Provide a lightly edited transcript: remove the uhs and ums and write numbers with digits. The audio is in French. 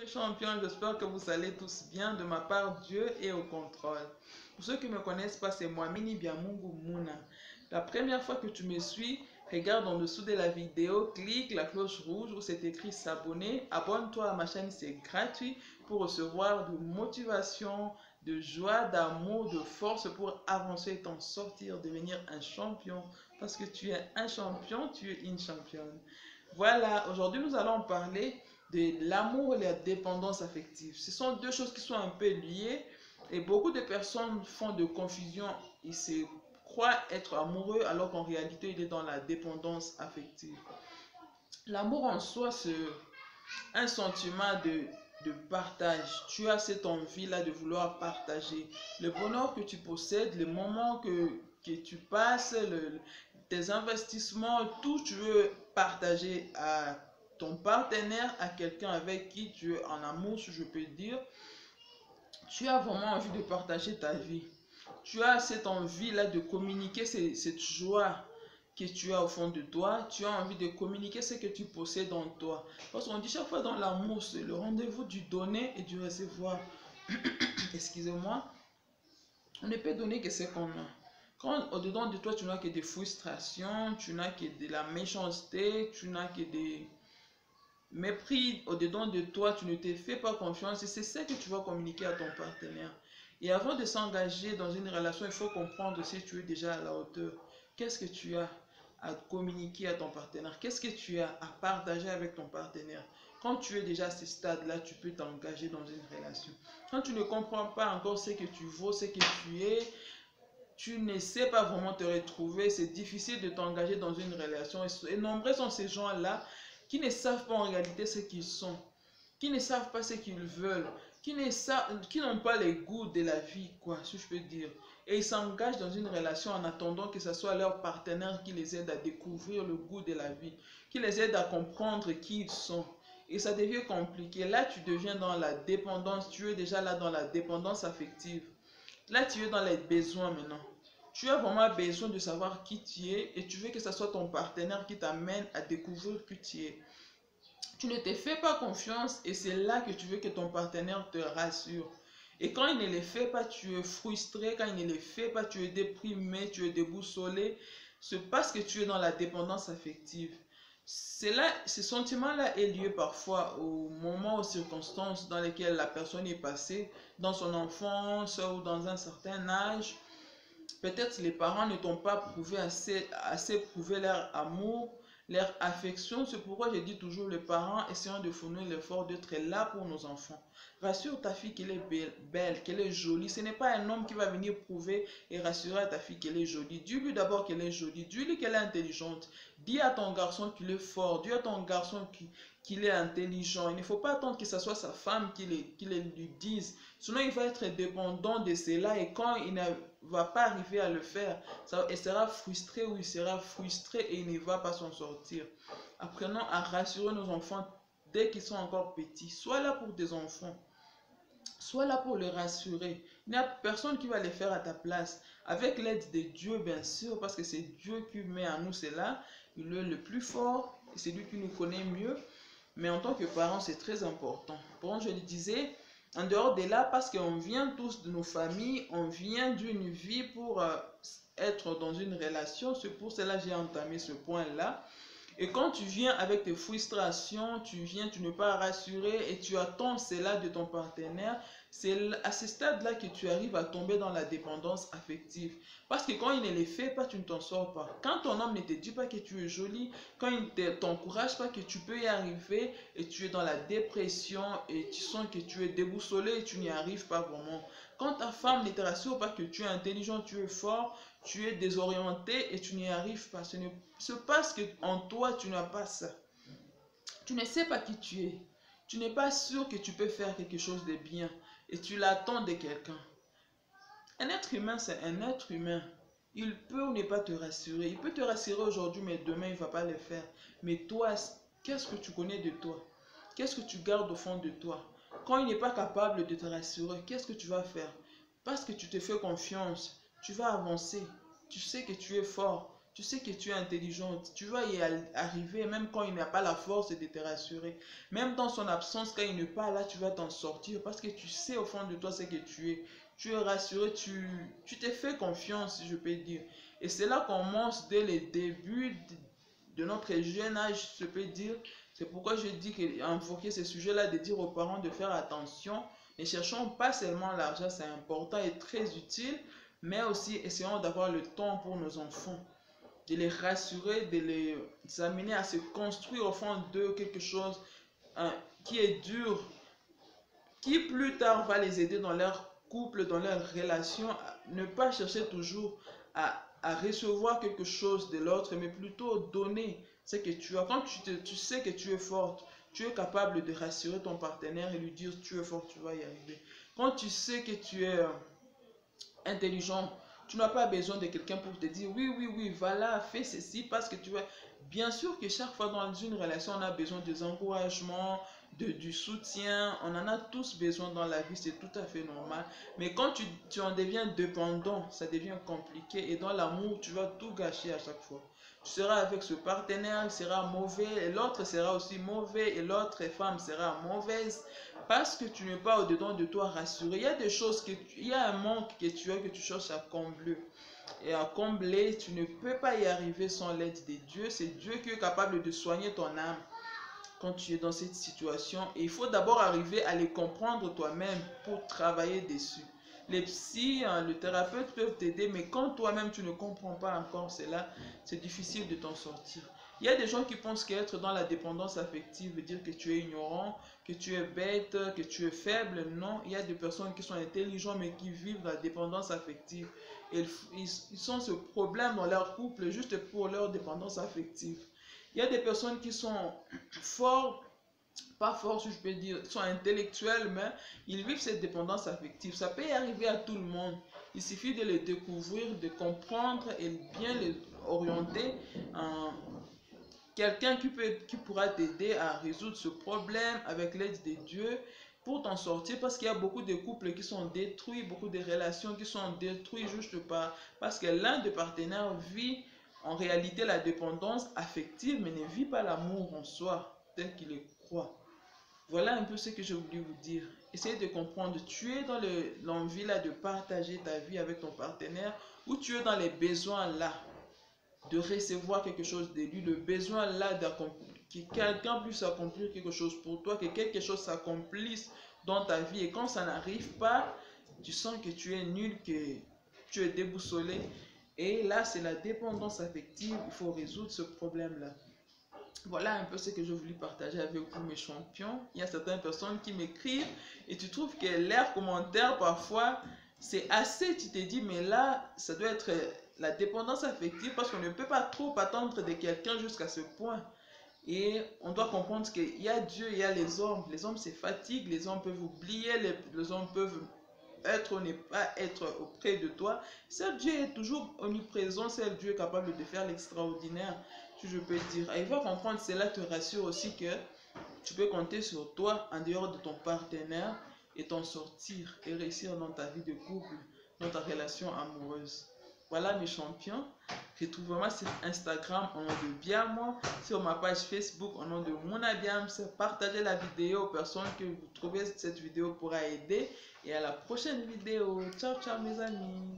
Les champions, j'espère que vous allez tous bien. De ma part, Dieu est au contrôle. Pour ceux qui ne me connaissent pas, c'est moi, Mini Biamungu Muna. La première fois que tu me suis, regarde en dessous de la vidéo, clique la cloche rouge où c'est écrit s'abonner. Abonne-toi à ma chaîne, c'est gratuit pour recevoir de motivation, de joie, d'amour, de force pour avancer et t'en sortir, devenir un champion. Parce que tu es un champion, tu es une championne. Voilà, aujourd'hui nous allons parler de l'amour et la dépendance affective. Ce sont deux choses qui sont un peu liées et beaucoup de personnes font de confusion. Ils se croient être amoureux alors qu'en réalité il est dans la dépendance affective. L'amour en soi, c'est un sentiment de partage. Tu as cette envie-là de vouloir partager le bonheur que tu possèdes, les moments que tu passes, tes investissements, tout tu veux partager à ton partenaire, à quelqu'un avec qui tu es en amour, si je peux dire. Tu as vraiment envie de partager ta vie. Tu as cette envie-là de communiquer cette joie que tu as au fond de toi. Tu as envie de communiquer ce que tu possèdes en toi. Parce qu'on dit chaque fois dans l'amour, c'est le rendez-vous du donner et du recevoir. Excusez-moi. On ne peut donner que ce qu'on a. Quand au-dedans de toi, tu n'as que des frustrations, tu n'as que de la méchanceté, tu n'as que des mépris au-dedans de toi, tu ne te fais pas confiance et c'est ça que tu vas communiquer à ton partenaire. Et avant de s'engager dans une relation, il faut comprendre si tu es déjà à la hauteur. Qu'est-ce que tu as à communiquer à ton partenaire? Qu'est-ce que tu as à partager avec ton partenaire? Quand tu es déjà à ce stade-là, tu peux t'engager dans une relation. Quand tu ne comprends pas encore ce que tu vaux, ce que tu es, tu ne sais pas vraiment te retrouver, c'est difficile de t'engager dans une relation. Et nombreux sont ces gens-là qui ne savent pas en réalité ce qu'ils sont, qui ne savent pas ce qu'ils veulent, qui n'ont pas les goûts de la vie, quoi, si je peux dire. Et ils s'engagent dans une relation en attendant que ce soit leur partenaire qui les aide à découvrir le goût de la vie, qui les aide à comprendre qui ils sont. Et ça devient compliqué. Là, tu deviens dans la dépendance, tu es déjà là dans la dépendance affective. Là, tu es dans les besoins maintenant. Tu as vraiment besoin de savoir qui tu es et tu veux que ce soit ton partenaire qui t'amène à découvrir qui tu es. Tu ne te fais pas confiance et c'est là que tu veux que ton partenaire te rassure. Et quand il ne le fait pas, tu es frustré. Quand il ne le fait pas, tu es déprimé, tu es déboussolé. C'est parce que tu es dans la dépendance affective. Ce sentiment-là est lié parfois au moment, aux circonstances dans lesquelles la personne est passée, dans son enfance ou dans un certain âge. Peut-être les parents ne t'ont pas prouvé assez prouvé leur amour, leur affection. C'est pourquoi je dis toujours les parents essayons de fournir l'effort d'être là pour nos enfants. Rassure ta fille qu'elle est belle, qu'elle est jolie. Ce n'est pas un homme qui va venir prouver et rassurer à ta fille qu'elle est jolie. Dis-lui d'abord qu'elle est jolie. Dis-lui qu'elle est intelligente. Dis à ton garçon qu'il est fort. Dis à ton garçon qu'il est intelligent. Il ne faut pas attendre que ce soit sa femme qui le lui dise. Sinon, il va être dépendant de cela et quand il ne va pas arriver à le faire, il sera frustré ou il sera frustré et il ne va pas s'en sortir. Apprenons à rassurer nos enfants dès qu'ils sont encore petits. Sois là pour tes enfants. Sois là pour les rassurer. Il n'y a personne qui va les faire à ta place. Avec l'aide de Dieu, bien sûr, parce que c'est Dieu qui met en nous cela. Il est le plus fort et c'est lui qui nous connaît mieux. Mais en tant que parents, c'est très important. Bon, je le disais, en dehors de là, parce qu'on vient tous de nos familles, on vient d'une vie pour être dans une relation. C'est pour cela que j'ai entamé ce point-là. Et quand tu viens avec tes frustrations, tu n'es pas rassuré et tu attends cela de ton partenaire, c'est à ce stade-là que tu arrives à tomber dans la dépendance affective. Parce que quand il ne le fait pas, tu ne t'en sors pas. Quand ton homme ne te dit pas que tu es jolie, quand il ne t'encourage pas que tu peux y arriver et tu es dans la dépression et tu sens que tu es déboussolé et tu n'y arrives pas vraiment. Quand ta femme ne te rassure pas que tu es intelligent, tu es fort, tu es désorienté et tu n'y arrives pas. C'est parce qu'en toi, tu n'as pas ça. Tu ne sais pas qui tu es. Tu n'es pas sûr que tu peux faire quelque chose de bien et tu l'attends de quelqu'un. Un être humain, c'est un être humain. Il peut ou ne pas te rassurer. Il peut te rassurer aujourd'hui, mais demain, il ne va pas le faire. Mais toi, qu'est-ce que tu connais de toi? Qu'est-ce que tu gardes au fond de toi? Quand il n'est pas capable de te rassurer, qu'est-ce que tu vas faire? Parce que tu te fais confiance, tu vas avancer. Tu sais que tu es fort. Tu sais que tu es intelligente, tu vas y arriver même quand il n'a pas la force de te rassurer. Même dans son absence, quand il n'est pas là, tu vas t'en sortir parce que tu sais au fond de toi ce que tu es. Tu es rassuré, tu t'es fait confiance, si je peux dire. Et cela commence dès le début de notre jeune âge, je peux dire. C'est pourquoi je dis qu'invoquer ce sujet-là, de dire aux parents de faire attention. Ne cherchons pas seulement l'argent, c'est important et très utile, mais aussi essayons d'avoir le temps pour nos enfants, de les rassurer, de les amener à se construire au fond d'eux quelque chose qui est dur, qui plus tard va les aider dans leur couple, dans leur relation, ne pas chercher toujours à recevoir quelque chose de l'autre, mais plutôt donner ce que tu as. Quand tu sais que tu es forte, tu es capable de rassurer ton partenaire et lui dire tu es fort, tu vas y arriver. Quand tu sais que tu es intelligent, tu n'as pas besoin de quelqu'un pour te dire oui, oui, oui, voilà, fais ceci parce que tu vas. Bien sûr que chaque fois dans une relation, on a besoin des encouragements, du soutien. On en a tous besoin dans la vie, c'est tout à fait normal. Mais quand tu en deviens dépendant, ça devient compliqué. Et dans l'amour, tu vas tout gâcher à chaque fois. Tu seras avec ce partenaire, il sera mauvais, et l'autre sera aussi mauvais, et l'autre femme sera mauvaise. Parce que tu n'es pas au-dedans de toi rassuré. Il y a des choses il y a un manque que tu as, que tu cherches à combler. Et à combler, tu ne peux pas y arriver sans l'aide de Dieu. C'est Dieu qui est capable de soigner ton âme quand tu es dans cette situation. Et il faut d'abord arriver à les comprendre toi-même pour travailler dessus. Les psys, le thérapeute peuvent t'aider, mais quand toi-même tu ne comprends pas encore cela, c'est difficile de t'en sortir. Il y a des gens qui pensent qu'être dans la dépendance affective veut dire que tu es ignorant, que tu es bête, que tu es faible. Non, il y a des personnes qui sont intelligentes mais qui vivent la dépendance affective. Ils ont ce problème dans leur couple juste pour leur dépendance affective. Il y a des personnes qui sont fortes, pas forts si je peux dire, sont intellectuels, mais ils vivent cette dépendance affective. Ça peut y arriver à tout le monde. Il suffit de les découvrir, de comprendre et bien les orienter. Quelqu'un qui pourra t'aider à résoudre ce problème avec l'aide de Dieu pour t'en sortir, parce qu'il y a beaucoup de couples qui sont détruits, beaucoup de relations qui sont détruites juste parce que l'un des partenaires vit en réalité la dépendance affective, mais ne vit pas l'amour en soi tel qu'il le croit. Voilà un peu ce que j'ai voulu vous dire. Essayez de comprendre, tu es dans l'envie là de partager ta vie avec ton partenaire, ou tu es dans les besoins là de recevoir quelque chose de lui, le besoin là que quelqu'un puisse accomplir quelque chose pour toi, que quelque chose s'accomplisse dans ta vie. Et quand ça n'arrive pas, tu sens que tu es nul, que tu es déboussolé. Et là, c'est la dépendance affective. Il faut résoudre ce problème-là. Voilà un peu ce que je voulais partager avec vous, mes champions. Il y a certaines personnes qui m'écrivent et tu trouves que leurs commentaires, parfois, c'est assez. Tu te dis, mais là, ça doit être la dépendance affective parce qu'on ne peut pas trop attendre de quelqu'un jusqu'à ce point. Et on doit comprendre qu'il y a Dieu, il y a les hommes. Les hommes se fatiguent, les hommes peuvent oublier, les hommes peuvent être ou ne pas être auprès de toi. Seul Dieu est toujours omniprésent, seul Dieu est capable de faire l'extraordinaire, si je peux dire. Et il va comprendre, cela te rassure aussi que tu peux compter sur toi en dehors de ton partenaire et t'en sortir et réussir dans ta vie de couple, dans ta relation amoureuse. Voilà mes champions. Retrouvez-moi sur Instagram au nom de Biamo, sur ma page Facebook au nom de Mouna Biams. Partagez la vidéo aux personnes que vous trouvez cette vidéo pourra aider. Et à la prochaine vidéo. Ciao, ciao mes amis.